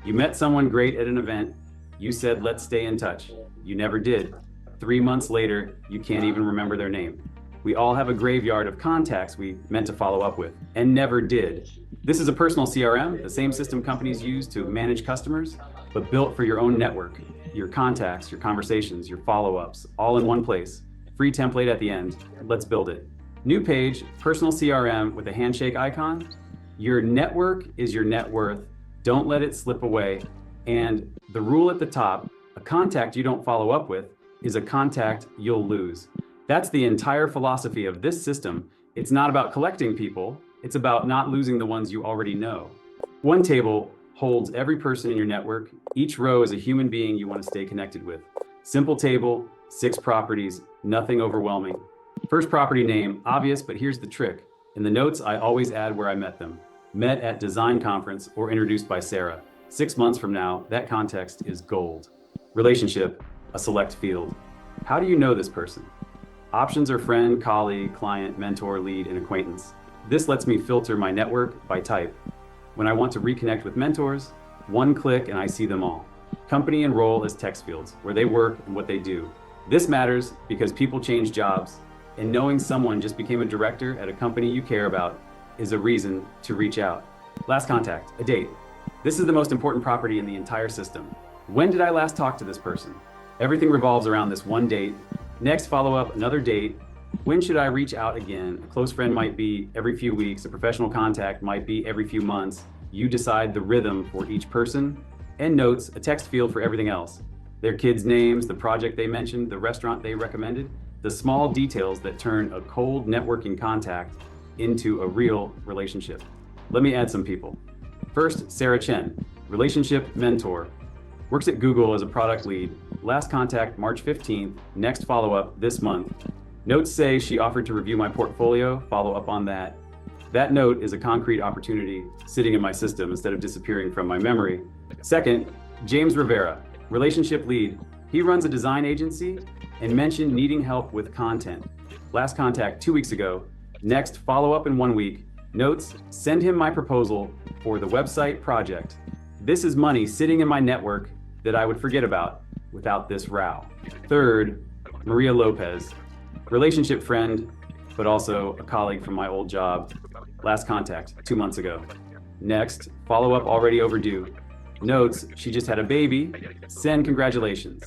You met someone great at an event. You said, let's stay in touch. You never did. 3 months later, you can't even remember their name. We all have a graveyard of contacts we meant to follow up with and never did. This is a personal CRM, the same system companies use to manage customers, but built for your own network, your contacts, your conversations, your follow-ups, all in one place. Free template at the end. Let's build it. New page, personal CRM with a handshake icon. Your network is your net worth. Don't let it slip away. And the rule at the top, a contact you don't follow up with is a contact you'll lose. That's the entire philosophy of this system. It's not about collecting people. It's about not losing the ones you already know. One table holds every person in your network. Each row is a human being you want to stay connected with. Simple table, 6 properties, nothing overwhelming. First property name, obvious, but here's the trick. In the notes, I always add where I met them. Met at design conference or introduced by Sarah. 6 months from now, that context is gold. Relationship, a select field. How do you know this person? Options are friend, colleague, client, mentor, lead, and acquaintance. This lets me filter my network by type. When I want to reconnect with mentors, one click and I see them all. Company and role as text fields, where they work and what they do. This matters because people change jobs, and knowing someone just became a director at a company you care about is a reason to reach out. Last contact, a date. This is the most important property in the entire system. When did I last talk to this person? Everything revolves around this one date. Next follow-up, another date. When should I reach out again? A close friend might be every few weeks. A professional contact might be every few months. You decide the rhythm for each person. And notes, a text field for everything else. Their kids' names, the project they mentioned, the restaurant they recommended, the small details that turn a cold networking contact into a real relationship. Let me add some people. First, Sarah Chen, relationship mentor. Works at Google as a product lead. Last contact, March 15th. Next follow-up this month. Notes say she offered to review my portfolio, follow up on that. That note is a concrete opportunity sitting in my system instead of disappearing from my memory. Second, James Rivera, relationship lead. He runs a design agency and mentioned needing help with content. Last contact 2 weeks ago. Next follow-up in 1 week. Notes, send him my proposal for the website project. This is money sitting in my network that I would forget about without this row. Third, Maria Lopez, relationship friend, but also a colleague from my old job. Last contact 2 months ago. Next, follow-up already overdue. Notes, she just had a baby. Send congratulations.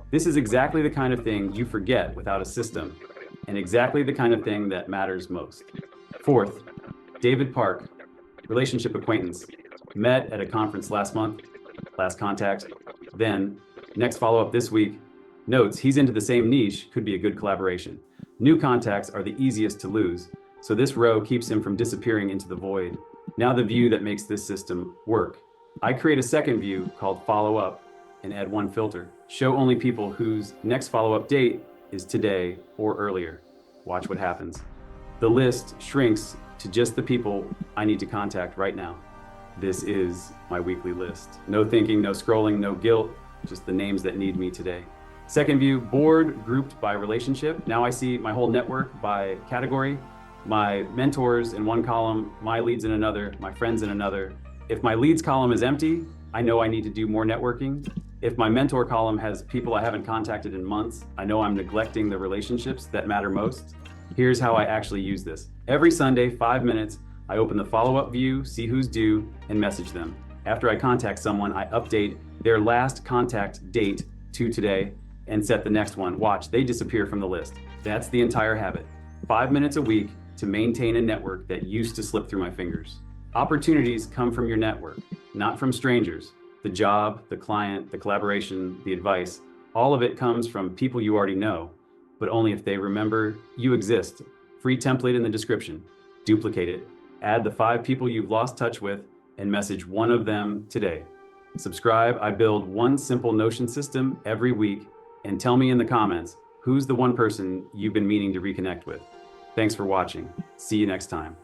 This is exactly the kind of thing you forget without a system, and exactly the kind of thing that matters most. Fourth, David Park, relationship acquaintance. Met at a conference last month. Last contact. Then, next follow-up this week. Notes, he's into the same niche, could be a good collaboration. New contacts are the easiest to lose, so this row keeps him from disappearing into the void. Now the view that makes this system work. I create a second view called follow-up and add one filter. Show only people whose next follow-up date is today or earlier. Watch what happens. The list shrinks to just the people I need to contact right now. This is my weekly list. No thinking, no scrolling, no guilt, just the names that need me today. Second view, board grouped by relationship. Now I see my whole network by category, my mentors in one column, my leads in another, my friends in another. If my leads column is empty, I know I need to do more networking. If my mentor column has people I haven't contacted in months, I know I'm neglecting the relationships that matter most. Here's how I actually use this. Every Sunday, 5 minutes, I open the follow-up view, see who's due, and message them. After I contact someone, I update their last contact date to today and set the next one. Watch, they disappear from the list. That's the entire habit. 5 minutes a week to maintain a network that used to slip through my fingers. Opportunities come from your network, not from strangers. The job, the client, the collaboration, the advice, all of it comes from people you already know, but only if they remember you exist. Free template in the description. Duplicate it. Add the 5 people you've lost touch with and message one of them today. Subscribe. I build one simple Notion system every week, and tell me in the comments, who's the one person you've been meaning to reconnect with? Thanks for watching. See you next time.